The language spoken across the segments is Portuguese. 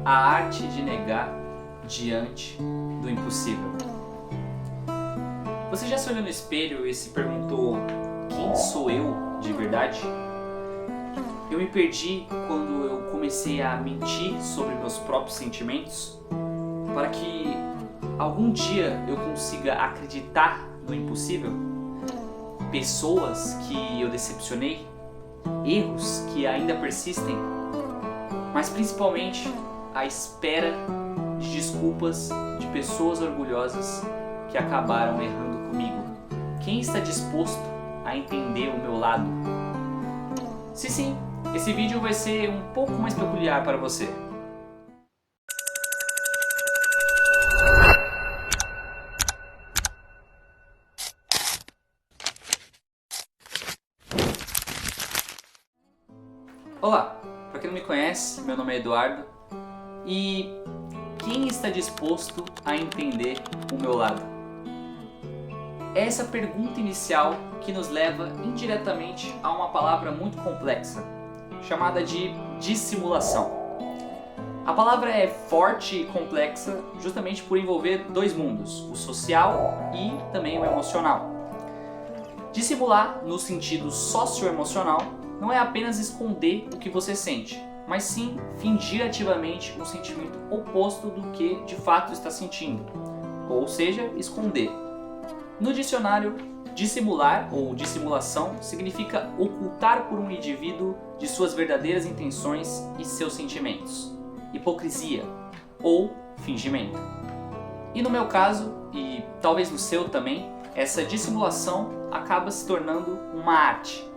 A arte de negar diante do impossível. Você já se olhou no espelho e se perguntou: quem sou eu de verdade? Eu me perdi quando eu comecei a mentir sobre meus próprios sentimentos para que algum dia eu consiga acreditar no impossível. Pessoas que eu decepcionei, erros que ainda persistem, mas principalmente a espera de desculpas de pessoas orgulhosas que acabaram errando comigo. Quem está disposto a entender o meu lado? Sim, esse vídeo vai ser um pouco mais peculiar para você. Olá, para quem não me conhece, meu nome é Eduardo e quem está disposto a entender o meu lado? É essa pergunta inicial que nos leva indiretamente a uma palavra muito complexa, chamada de dissimulação. A palavra é forte e complexa justamente por envolver dois mundos, o social e também o emocional. Dissimular, no sentido socioemocional, não é apenas esconder o que você sente, mas sim fingir ativamente um sentimento oposto do que de fato está sentindo, ou seja, esconder. No dicionário, dissimular ou dissimulação significa ocultar por um indivíduo de suas verdadeiras intenções e seus sentimentos. Hipocrisia ou fingimento. E no meu caso, e talvez no seu também, essa dissimulação acaba se tornando uma arte.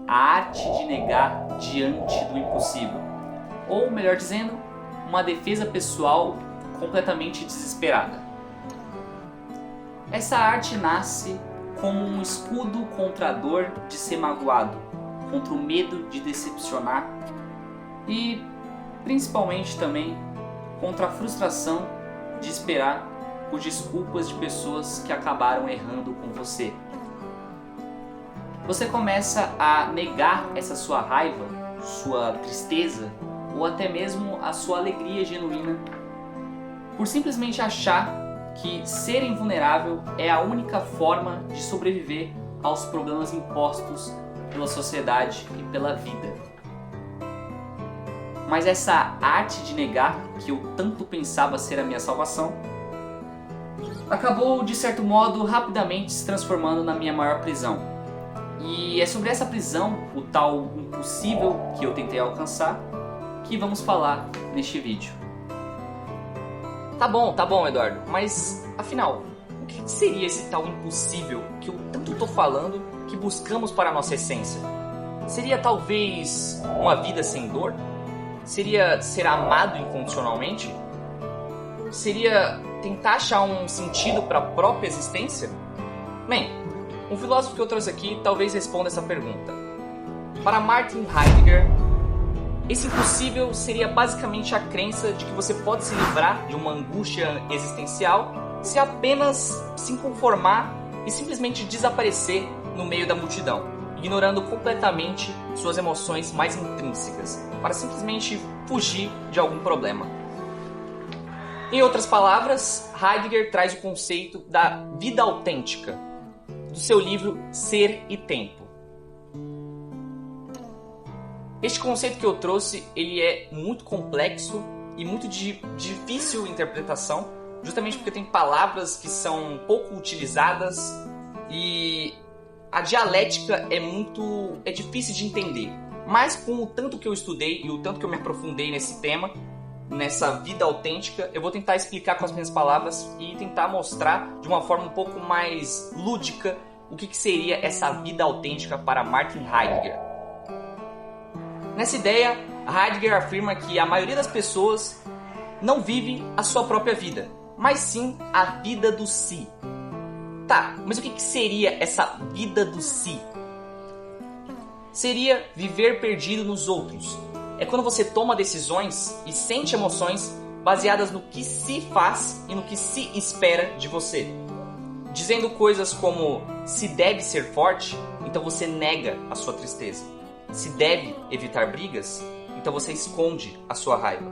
A arte de negar diante do impossível. Ou, melhor dizendo, uma defesa pessoal completamente desesperada. Essa arte nasce como um escudo contra a dor de ser magoado, contra o medo de decepcionar e, principalmente também, contra a frustração de esperar por desculpas de pessoas que acabaram errando com você. Você começa a negar essa sua raiva, sua tristeza ou até mesmo a sua alegria genuína por simplesmente achar que ser invulnerável é a única forma de sobreviver aos problemas impostos pela sociedade e pela vida. Mas essa arte de negar, que eu tanto pensava ser a minha salvação, acabou de certo modo rapidamente se transformando na minha maior prisão. E é sobre essa prisão, o tal impossível que eu tentei alcançar, que vamos falar neste vídeo. Tá bom, Eduardo, mas afinal, o que seria esse tal impossível que eu tanto tô falando que buscamos para a nossa essência? Seria talvez uma vida sem dor? Seria ser amado incondicionalmente? Seria tentar achar um sentido para a própria existência? Bem, um filósofo que eu trouxe aqui talvez responda essa pergunta. Para Martin Heidegger, esse impossível seria basicamente a crença de que você pode se livrar de uma angústia existencial se apenas se conformar e simplesmente desaparecer no meio da multidão, ignorando completamente suas emoções mais intrínsecas, para simplesmente fugir de algum problema. Em outras palavras, Heidegger traz o conceito da vida autêntica, do seu livro Ser e Tempo. Este conceito que eu trouxe, ele é muito complexo e muito de difícil interpretação, justamente porque tem palavras que são pouco utilizadas e a dialética é difícil de entender. Mas com o tanto que eu estudei e o tanto que eu me aprofundei nesse tema, nessa vida autêntica, eu vou tentar explicar com as minhas palavras e tentar mostrar de uma forma um pouco mais lúdica o que seria essa vida autêntica para Martin Heidegger. Nessa ideia, Heidegger afirma que a maioria das pessoas não vive a sua própria vida, mas sim a vida do si. Tá, mas o que seria essa vida do si? Seria viver perdido nos outros. É quando você toma decisões e sente emoções baseadas no que se faz e no que se espera de você. Dizendo coisas como: se deve ser forte, então você nega a sua tristeza. Se deve evitar brigas, então você esconde a sua raiva.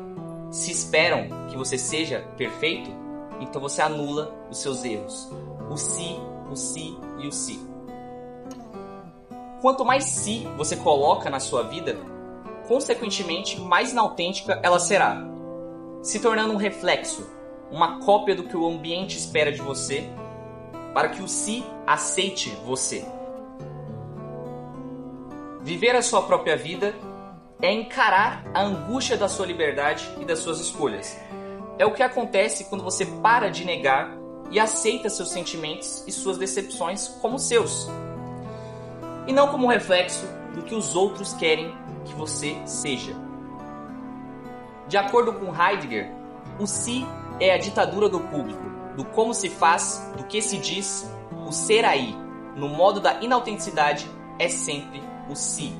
Se esperam que você seja perfeito, então você anula os seus erros. O si e o si. Quanto mais si você coloca na sua vida, consequentemente, mais inautêntica ela será, se tornando um reflexo, uma cópia do que o ambiente espera de você, para que o si aceite você. Viver a sua própria vida é encarar a angústia da sua liberdade e das suas escolhas. É o que acontece quando você para de negar e aceita seus sentimentos e suas decepções como seus, e não como reflexo do que os outros querem que você seja. De acordo com Heidegger, o si é a ditadura do público, do como se faz, do que se diz, o ser aí, no modo da inautenticidade, é sempre o si.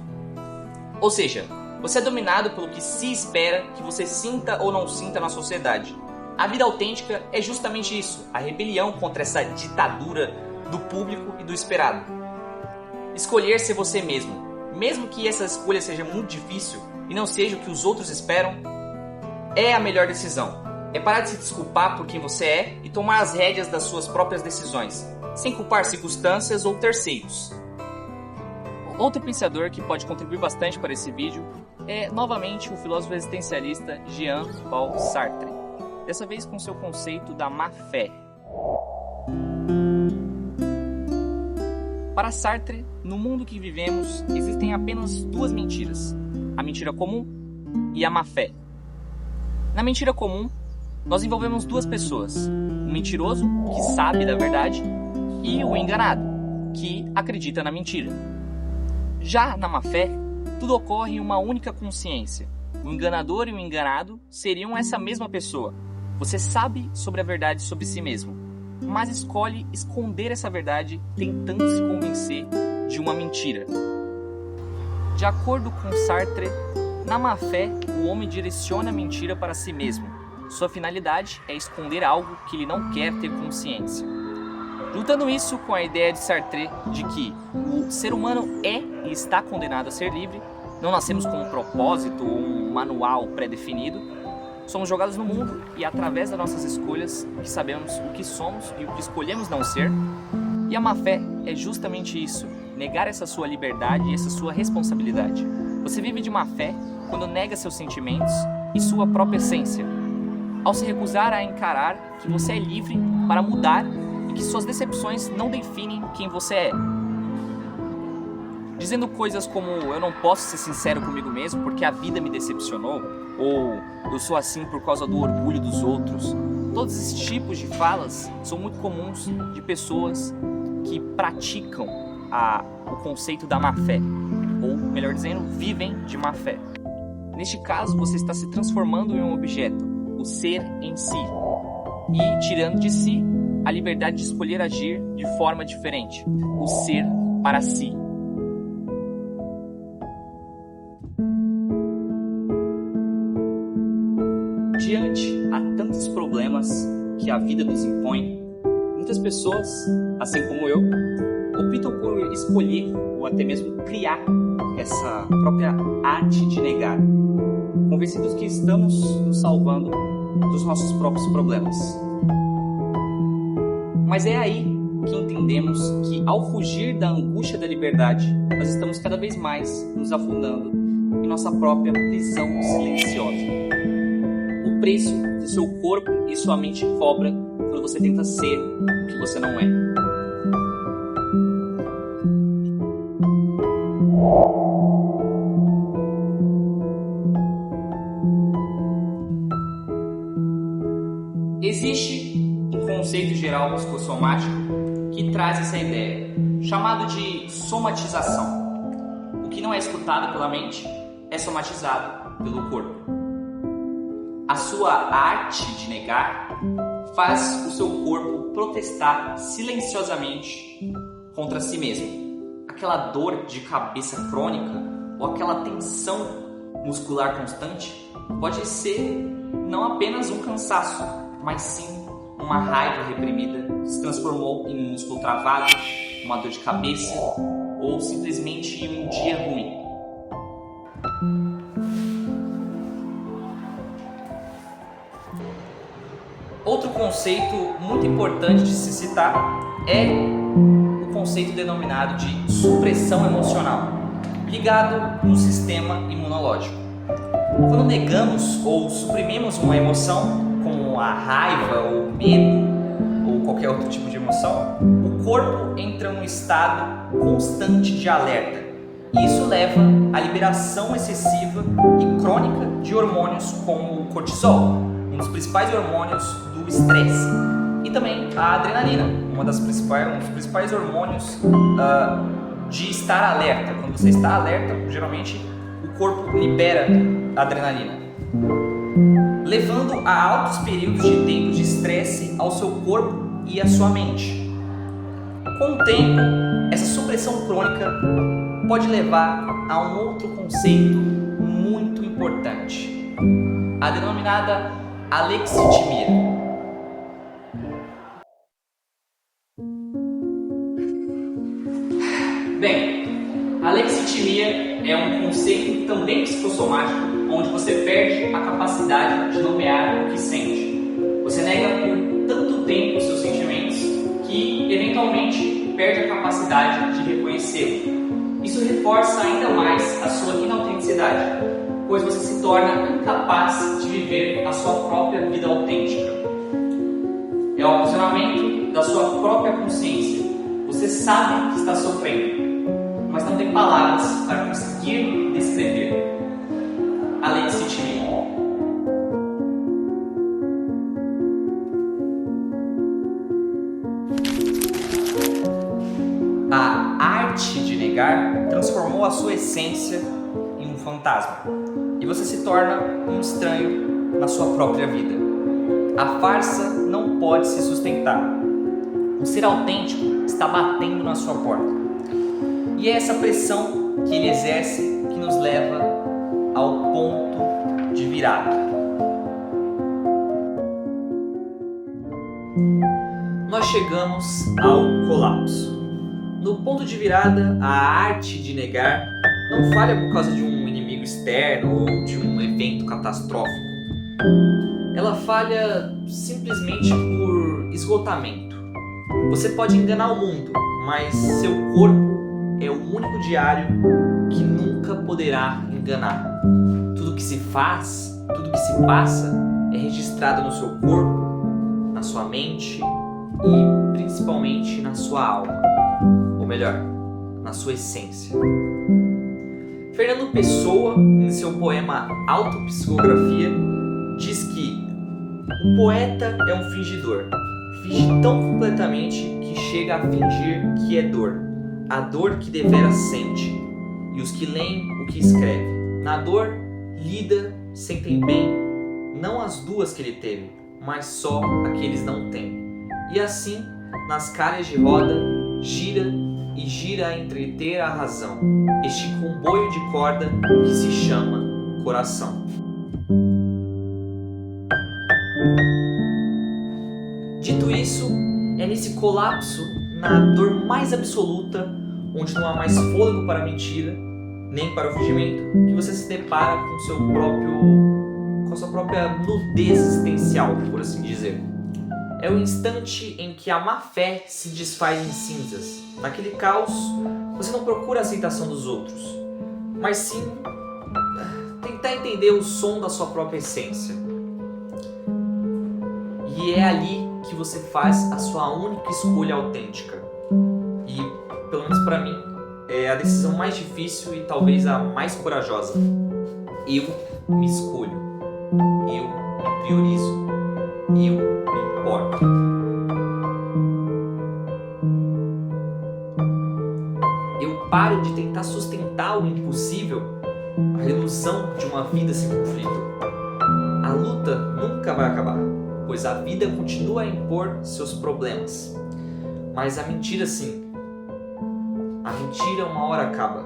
Ou seja, você é dominado pelo que se espera que você sinta ou não sinta na sociedade. A vida autêntica é justamente isso, a rebelião contra essa ditadura do público e do esperado. Escolher ser você mesmo que essa escolha seja muito difícil e não seja o que os outros esperam, é a melhor decisão. É parar de se desculpar por quem você é e tomar as rédeas das suas próprias decisões, sem culpar circunstâncias ou terceiros. Outro pensador que pode contribuir bastante para esse vídeo é, novamente, o filósofo existencialista Jean-Paul Sartre, dessa vez com seu conceito da má-fé. Para Sartre, no mundo que vivemos, existem apenas duas mentiras, a mentira comum e a má-fé. Na mentira comum, nós envolvemos duas pessoas, o mentiroso, que sabe da verdade, e o enganado, que acredita na mentira. Já na má-fé, tudo ocorre em uma única consciência. O enganador e o enganado seriam essa mesma pessoa. Você sabe sobre a verdade sobre si mesmo, mas escolhe esconder essa verdade tentando se convencer de uma mentira. De acordo com Sartre, na má-fé, o homem direciona a mentira para si mesmo. Sua finalidade é esconder algo que ele não quer ter consciência. Juntando isso com a ideia de Sartre de que o ser humano é e está condenado a ser livre, não nascemos com um propósito ou um manual pré-definido, somos jogados no mundo e através das nossas escolhas que sabemos o que somos e o que escolhemos não ser. E a má-fé é justamente isso, negar essa sua liberdade e essa sua responsabilidade. Você vive de má-fé quando nega seus sentimentos e sua própria essência, ao se recusar a encarar que você é livre para mudar e que suas decepções não definem quem você é. Dizendo coisas como eu não posso ser sincero comigo mesmo porque a vida me decepcionou, ou eu sou assim por causa do orgulho dos outros. Todos esses tipos de falas são muito comuns de pessoas que praticam o conceito da má-fé, ou melhor dizendo, vivem de má-fé. Neste caso, você está se transformando em um objeto, o ser em si, e tirando de si a liberdade de escolher agir de forma diferente, o ser para si. Diante a tantos problemas que a vida nos impõe, muitas pessoas, assim como eu, optam por escolher ou até mesmo criar essa própria arte de negar, convencidos que estamos nos salvando dos nossos próprios problemas. Mas é aí que entendemos que, ao fugir da angústia da liberdade, nós estamos cada vez mais nos afundando em nossa própria prisão silenciosa. O preço que seu corpo e sua mente cobra quando você tenta ser o que você não é. Existe um conceito geral psicossomático que traz essa ideia, chamado de somatização. O que não é escutado pela mente é somatizado pelo corpo. A sua arte de negar faz o seu corpo protestar silenciosamente contra si mesmo. Aquela dor de cabeça crônica ou aquela tensão muscular constante pode ser não apenas um cansaço, mas sim uma raiva reprimida que se transformou em um músculo travado, uma dor de cabeça ou simplesmente em um dia ruim. Outro conceito muito importante de se citar é o conceito denominado de supressão emocional, ligado no sistema imunológico. Quando negamos ou suprimimos uma emoção, como a raiva ou o medo ou qualquer outro tipo de emoção, o corpo entra em um estado constante de alerta. E isso leva à liberação excessiva e crônica de hormônios como o cortisol, um dos principais hormônios do estresse, e também a adrenalina, um dos principais hormônios de estar alerta. Quando você está alerta, geralmente o corpo libera adrenalina, levando a altos períodos de tempo de estresse ao seu corpo e à sua mente. Com o tempo, essa supressão crônica pode levar a um outro conceito muito importante, a denominada alexitimia. Bem, a alexitimia é um conceito também psicossomático, onde você perde a capacidade de nomear o que sente. Você nega por tanto tempo os seus sentimentos que, eventualmente, perde a capacidade de reconhecê-los. Isso reforça ainda mais a sua inautenticidade, pois você se torna incapaz de viver a sua própria vida autêntica. É o aprisionamento da sua própria consciência. Você sabe que está sofrendo, mas não tem palavras para conseguir descrever. Alexitimia. A arte de negar transformou a sua essência em um fantasma, e você se torna um estranho na sua própria vida. A farsa não pode se sustentar. O ser autêntico está batendo na sua porta. E é essa pressão que ele exerce que nos leva ao ponto de virada. Nós chegamos ao colapso. No ponto de virada, a arte de negar não falha por causa de um inimigo externo ou de um evento catastrófico. Ela falha simplesmente por esgotamento. Você pode enganar o mundo, mas seu corpo é o único diário que nunca poderá enganar. Tudo que se faz, tudo que se passa é registrado no seu corpo, na sua mente e principalmente na sua alma, ou melhor, na sua essência. Fernando Pessoa, em seu poema Autopsicografia, diz que o poeta é um fingidor, finge tão completamente que chega a fingir que é dor, a dor que deveras sente, e os que leem o que escreve. Na dor, lida, sentem bem, não as duas que ele teve, mas só a que eles não têm. E assim, nas calhas de roda, gira e gira a entreter a razão, este comboio de corda que se chama coração. Dito isso, é nesse colapso, na dor mais absoluta, onde não há mais fôlego para a mentira, nem para o fingimento, que você se depara com a sua própria nudez existencial, por assim dizer. É o instante em que a má fé se desfaz em cinzas. Naquele caos, você não procura a aceitação dos outros, mas sim tentar entender o som da sua própria essência. E é ali que você faz a sua única escolha autêntica. E, pelo menos para mim, é a decisão mais difícil e talvez a mais corajosa. Eu me escolho. Eu me priorizo. Eu me importo. Eu paro de tentar sustentar o impossível, a ilusão de uma vida sem conflito. A luta nunca vai acabar, pois a vida continua a impor seus problemas. Mas a mentira sim. A mentira uma hora acaba.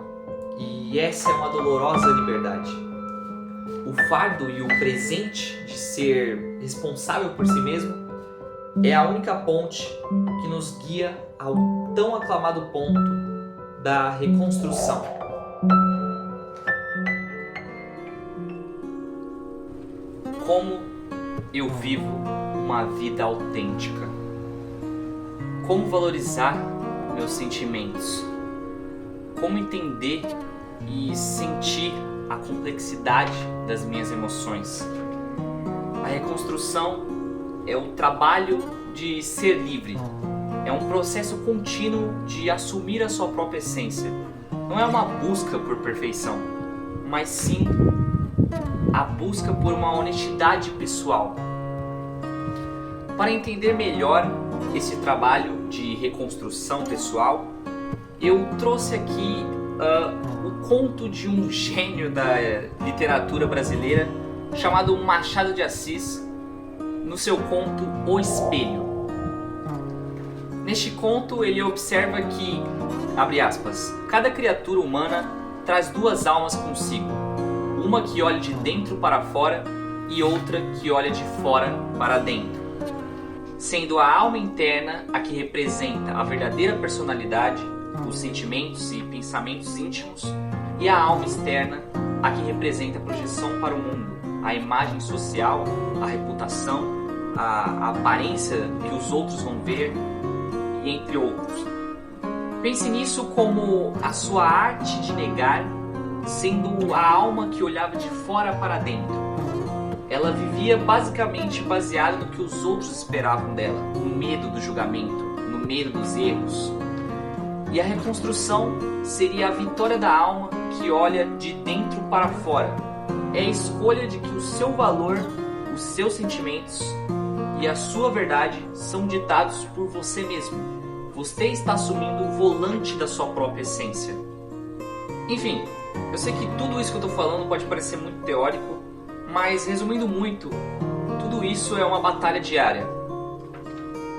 E essa é uma dolorosa liberdade. O fardo e o presente de ser responsável por si mesmo é a única ponte que nos guia ao tão aclamado ponto da reconstrução. Como eu vivo uma vida autêntica? Como valorizar meus sentimentos? Como entender e sentir a complexidade das minhas emoções? A reconstrução é o trabalho de ser livre. É um processo contínuo de assumir a sua própria essência. Não é uma busca por perfeição, mas sim a busca por uma honestidade pessoal. Para entender melhor esse trabalho de reconstrução pessoal, eu trouxe aqui o conto de um gênio da literatura brasileira chamado Machado de Assis, no seu conto O Espelho. Neste conto ele observa que, abre aspas, cada criatura humana traz duas almas consigo, uma que olha de dentro para fora e outra que olha de fora para dentro, sendo a alma interna a que representa a verdadeira personalidade, os sentimentos e pensamentos íntimos, e a alma externa a que representa a projeção para o mundo, a imagem social, a reputação, a aparência que os outros vão ver, e entre outros. Pense nisso como a sua arte de negar, sendo a alma que olhava de fora para dentro. Ela vivia basicamente baseada no que os outros esperavam dela, no medo do julgamento, no medo dos erros. E a reconstrução seria a vitória da alma que olha de dentro para fora. É a escolha de que o seu valor, os seus sentimentos e a sua verdade são ditados por você mesmo. Você está assumindo o volante da sua própria essência. Enfim, eu sei que tudo isso que eu estou falando pode parecer muito teórico, mas resumindo muito, tudo isso é uma batalha diária.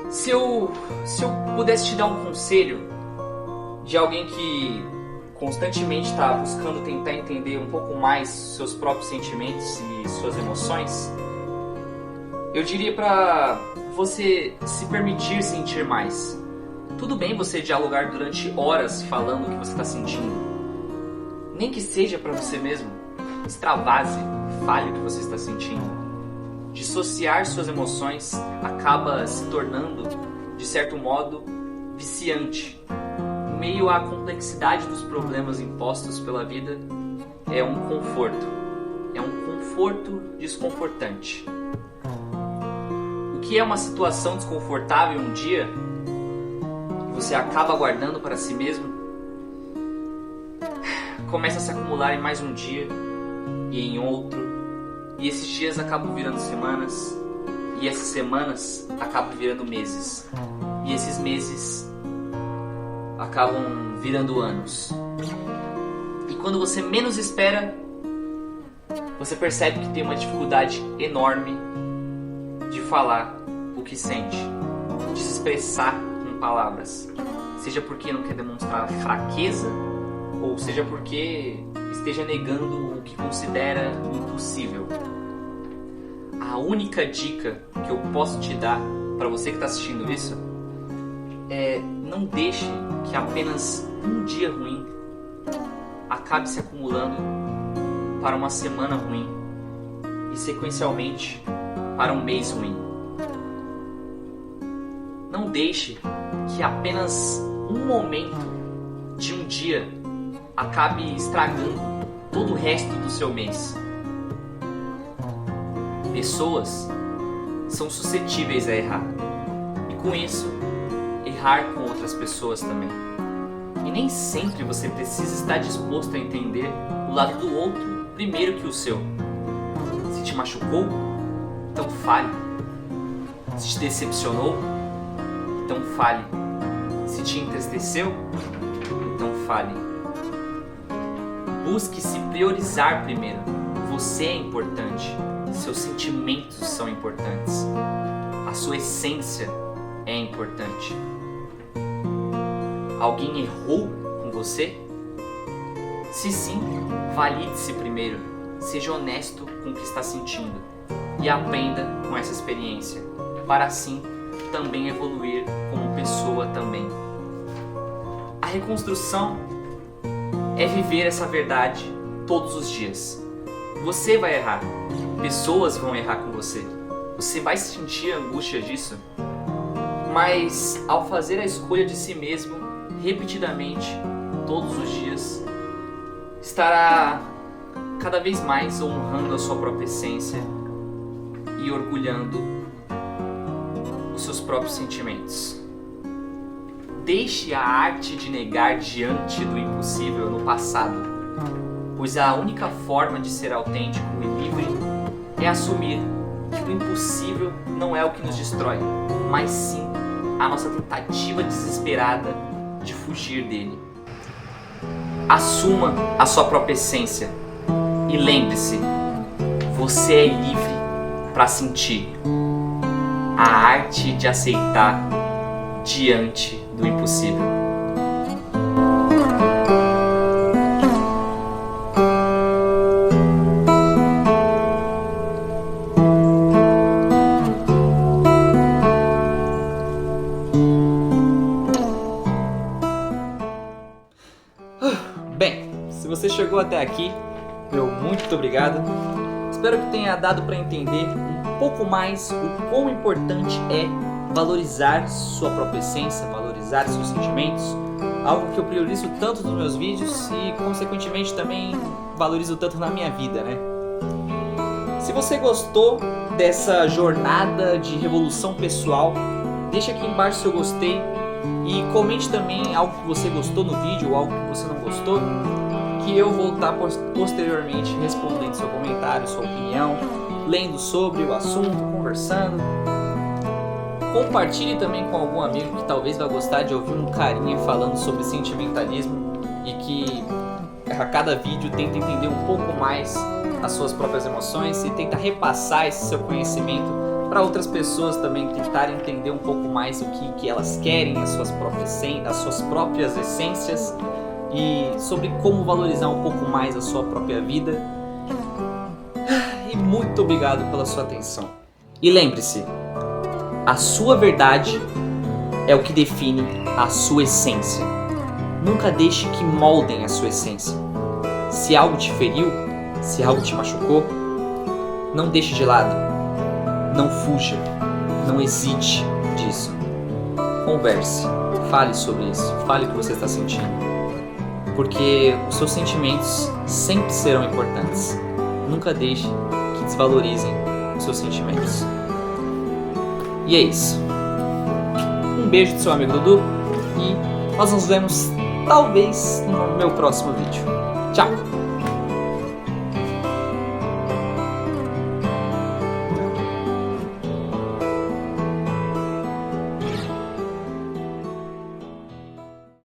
Se eu pudesse te dar um conselho de alguém que constantemente está buscando tentar entender um pouco mais seus próprios sentimentos e suas emoções, eu diria para você se permitir sentir mais. Tudo bem você dialogar durante horas falando o que você está sentindo. Nem que seja para você mesmo. Extravase, fale o que você está sentindo. Dissociar suas emoções acaba se tornando, de certo modo, viciante. Em meio à complexidade dos problemas impostos pela vida, é um conforto. É um conforto desconfortante. O que é uma situação desconfortável um dia, que você acaba guardando para si mesmo, começa a se acumular em mais um dia e em outro, e esses dias acabam virando semanas, e essas semanas acabam virando meses, e esses meses acabam virando anos. E quando você menos espera, você percebe que tem uma dificuldade enorme de falar o que sente, de se expressar com palavras, seja porque não quer demonstrar fraqueza, ou seja porque esteja negando o que considera impossível. A única dica que eu posso te dar para você que está assistindo isso é: não deixe que apenas um dia ruim acabe se acumulando para uma semana ruim e sequencialmente para um mês ruim. Não deixe que apenas um momento de um dia acabe estragando todo o resto do seu mês. Pessoas são suscetíveis a errar, e com isso, errar com outras pessoas também. E nem sempre você precisa estar disposto a entender o lado do outro primeiro que o seu. Se te machucou, então fale. Se te decepcionou, então fale. Se te entristeceu, então fale. Busque se priorizar primeiro. Você é importante. Seus sentimentos são importantes. A sua essência é importante. Alguém errou com você? Se sim, valide-se primeiro. Seja honesto com o que está sentindo e aprenda com essa experiência, para assim também evoluir como pessoa também. A reconstrução é viver essa verdade todos os dias. Você vai errar, pessoas vão errar com você, Você vai sentir a angústia disso, mas ao fazer a escolha de si mesmo repetidamente, todos os dias, estará cada vez mais honrando a sua própria essência e orgulhando os seus próprios sentimentos. Deixe a arte de negar diante do impossível no passado, pois a única forma de ser autêntico e livre é assumir que o impossível não é o que nos destrói, mas sim a nossa tentativa desesperada de fugir dele. Assuma a sua própria essência e lembre-se, você é livre para sentir. A arte de aceitar diante do impossível. Bem, se você chegou até aqui, meu muito obrigado. Espero que tenha dado para entender um pouco mais o quão importante é valorizar sua própria essência, valorizar seus sentimentos, algo que eu priorizo tanto nos meus vídeos e consequentemente também valorizo tanto na minha vida, né? Se você gostou dessa jornada de revolução pessoal, deixa aqui embaixo seu gostei e comente também algo que você gostou no vídeo ou algo que você não gostou, que eu vou estar posteriormente respondendo seu comentário, sua opinião, lendo sobre o assunto, conversando. Compartilhe também com algum amigo que talvez vá gostar de ouvir um carinha falando sobre sentimentalismo e que a cada vídeo tenta entender um pouco mais as suas próprias emoções e tenta repassar esse seu conhecimento para outras pessoas também tentarem entender um pouco mais o que elas querem, as suas próprias essências e sobre como valorizar um pouco mais a sua própria vida. E muito obrigado pela sua atenção. E lembre-se, a sua verdade é o que define a sua essência. Nunca deixe que moldem a sua essência. Se algo te feriu, se algo te machucou, não deixe de lado. Não fuja, não hesite disso. Converse, fale sobre isso, fale o que você está sentindo. Porque os seus sentimentos sempre serão importantes. Nunca deixe que desvalorizem os seus sentimentos. E é isso. Um beijo do seu amigo Dudu e nós nos vemos talvez no meu próximo vídeo. Tchau!